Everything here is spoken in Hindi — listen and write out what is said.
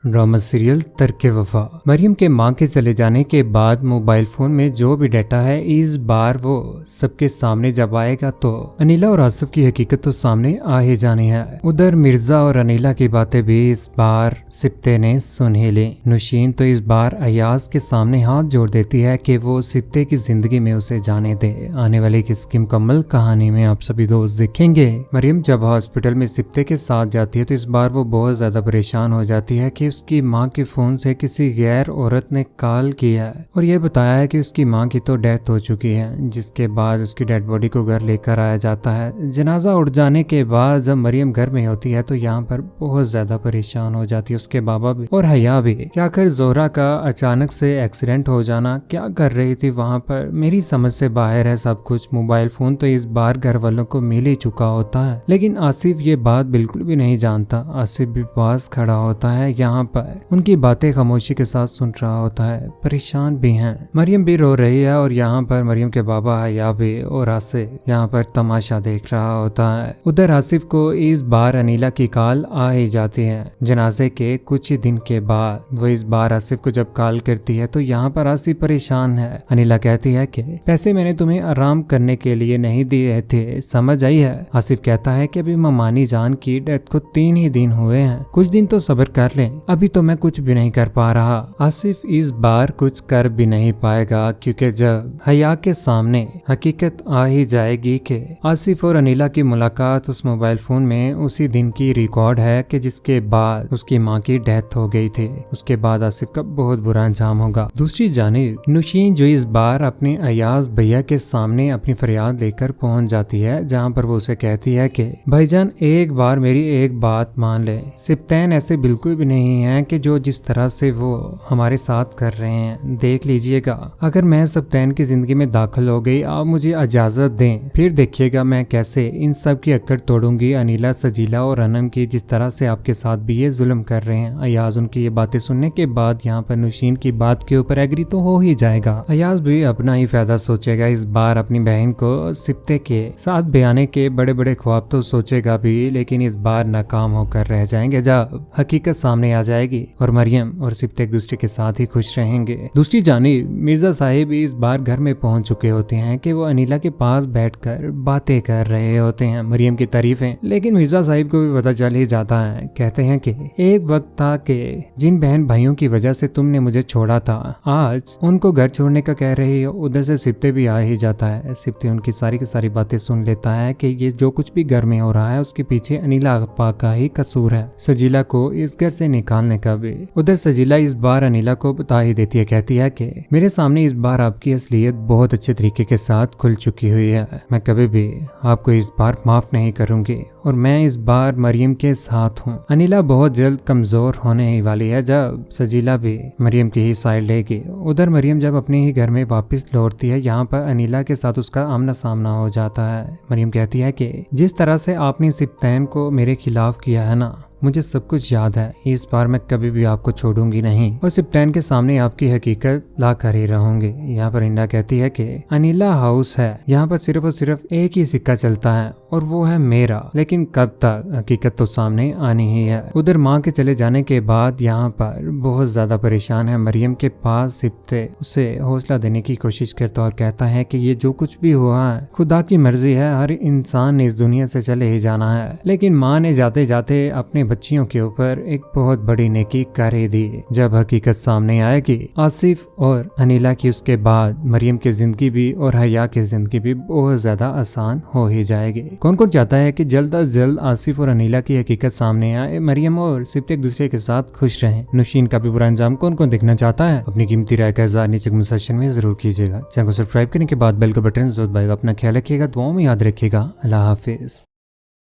ड्रामा सीरियल तरके वफा। मरियम के मां के चले जाने के बाद मोबाइल फोन में जो भी डाटा है इस बार वो सबके सामने जब आएगा तो अनिला और आसिफ की हकीकत तो सामने आ ही जानी है। उधर मिर्जा और अनिला की बातें भी इस बार सिप्ते ने सुन ही ली। नुशीन तो इस बार अयाज के सामने हाथ जोड़ देती है कि वो सिप्ते की जिंदगी में उसे जाने दे। आने वाली किसकी मुकम्मल कहानी में आप सभी दोस्त देखेंगे। मरियम जब हॉस्पिटल में सिप्ते के साथ जाती है तो इस बार वो बहुत ज्यादा परेशान हो जाती है कि उसकी मां के फोन से किसी गैर औरत ने कॉल किया है और यह बताया है कि उसकी मां की तो डेथ हो चुकी है। जिसके बाद उसकी डेड बॉडी को घर लेकर आया जाता है। जनाजा उठ जाने के बाद जब मरियम घर में होती है तो यहाँ पर बहुत ज्यादा परेशान हो जाती है उसके बाबा भी और हया भी। क्या कर जोहरा का अचानक से एक्सीडेंट हो जाना, क्या कर रही थी वहाँ पर, मेरी समझ से बाहर है सब कुछ। मोबाइल फोन तो इस बार घर वालों को मिल ही चुका होता है, लेकिन आसिफ ये बात बिल्कुल भी नहीं जानता। आसिफ भी पास खड़ा होता है, यहाँ पर उनकी बातें खामोशी के साथ सुन रहा होता है। परेशान भी हैं। मरियम भी रो रही है और यहाँ पर मरियम के बाबा हया भी और आसिफ यहाँ पर तमाशा देख रहा होता है। उधर आसिफ को इस बार अनिला की कॉल आ ही जाती है। जनाजे के कुछ ही दिन के बाद वो इस बार आसिफ को जब कॉल करती है तो यहाँ पर आसिफ परेशान है। अनिला कहती है कि पैसे मैंने तुम्हें आराम करने के लिए नहीं दिए थे, समझ आई है। आसिफ कहता है कि अभी ममानी जान की डेथ को 3 ही दिन हुए हैं, कुछ दिन तो सब्र कर ले, अभी तो मैं कुछ भी नहीं कर पा रहा। आसिफ इस बार कुछ कर भी नहीं पाएगा क्योंकि जब हया के सामने हकीकत आ ही जाएगी कि आसिफ और अनिला की मुलाकात उस मोबाइल फोन में उसी दिन की रिकॉर्ड है कि जिसके बाद उसकी मां की डेथ हो गई थी। उसके बाद आसिफ का बहुत बुरा अंजाम होगा। दूसरी जानिब नुशीन जो इस बार अपने अयाज भैया के सामने अपनी फरियाद लेकर पहुंच जाती है, जहां पर वो उसे कहती है कि भाईजान एक बार मेरी एक बात मान ले, सिप्तैन ऐसे बिल्कुल भी नहीं है कि जो जिस तरह से वो हमारे साथ कर रहे हैं। देख लीजिएगा, अगर मैं सिप्तैन की जिंदगी में दाखिल हो गई, आप मुझे इजाजत दें, फिर देखिएगा मैं कैसे इन सब की अक्कड़ तोड़ूंगी। अनिला, सजीला और अनम की जिस तरह से आपके साथ भी ये जुल्म कर रहे हैं। अयाज उनकी ये बातें सुनने के बाद यहाँ पर नुशीन की बात के ऊपर एग्री तो हो ही जाएगा। अयाज भी अपना ही फायदा सोचेगा। इस बार अपनी बहन को सिप्ते के साथ बयाने के बड़े बड़े ख्वाब तो सोचेगा भी, लेकिन इस बार नाकाम होकर रह जाएंगे जब हकीकत सामने आ जाएगी और मरियम और सिप्ते एक दूसरे के साथ ही खुश रहेंगे। दूसरी जानिब मिर्जा साहिब इस बार घर में पहुंच चुके होते हैं कि वो अनिला के पास बैठकर बातें कर रहे होते हैं, मरियम की तारीफें। लेकिन मिर्जा साहिब को भी पता चल ही जाता है। कहते हैं कि एक वक्त था कि जिन बहन भाइयों की वजह से तुमने मुझे छोड़ा था, आज उनको घर छोड़ने का कह रही हो। उधर से सिप्ते भी आ ही जाता है। सिप्ते उनकी सारी की सारी बातें सुन लेता है कि ये जो कुछ भी घर में हो रहा है उसके पीछे अनिला अपा का ही कसूर है, सजीला को इस घर से निकालने का भी। उधर सजीला इस बार अनिला को बता ही देती है, कहती है कि मेरे सामने इस बार आपकी असलियत बहुत अच्छे तरीके के साथ खुल चुकी हुई है। मैं कभी भी आपको इस बार माफ नहीं करूंगी और मैं इस बार मरियम के साथ हूँ। अनिला बहुत जल्द कमजोर होने ही वाली है जब सजीला भी मरियम की ही साइड लेगी। उधर मरियम जब अपने ही घर में वापस लौटती है, यहाँ पर अनिला के साथ उसका आमना सामना हो जाता है। मरियम कहती है कि जिस तरह से आपने सिप्तैन को मेरे खिलाफ किया है ना, मुझे सब कुछ याद है। इस बार मैं कभी भी आपको छोड़ूंगी नहीं और सिप्तैन के सामने आपकी हकीकत ला कर ही रहूंगी। यहाँ पर इंडा कहती है कि अनिला हाउस है, यहाँ पर सिर्फ और सिर्फ एक ही सिक्का चलता है और वो है मेरा, लेकिन कब तक, हकीकत तो सामने आनी ही है। उधर माँ के चले जाने के बाद यहाँ पर बहुत ज्यादा परेशान है मरियम के पास सिप्ते उसे हौसला देने की कोशिश करता और कहता है कि ये जो कुछ भी हुआ है खुदा की मर्जी है, हर इंसान ने इस दुनिया से चले ही जाना है। लेकिन माँ ने जाते जाते अपने बच्चियों के ऊपर एक बहुत बड़ी नेकी कर ही दी। जब हकीकत सामने आएगी आसिफ और अनिला की, उसके बाद मरियम की जिंदगी भी और हया की जिंदगी भी बहुत ज्यादा आसान हो ही जाएगी। कौन कौन चाहता है कि जल्द अज जल्द आसिफ और अनिला की हकीकत सामने आए, मरियम और सिप्ते एक दूसरे के साथ खुश रहें। नुशीन का भी बुरा अंजाम कौन कौन देखना चाहता है, अपनी कीमती राय का इज़हार नीचे कमेंट सेक्शन में जरूर कीजिएगा। चैनल को सब्सक्राइब करने के बाद बेल का बटन जरूर दबाएगा। अपना ख्याल रखिएगा, दुआओं में याद रखिएगा। अल्लाह हाफिज।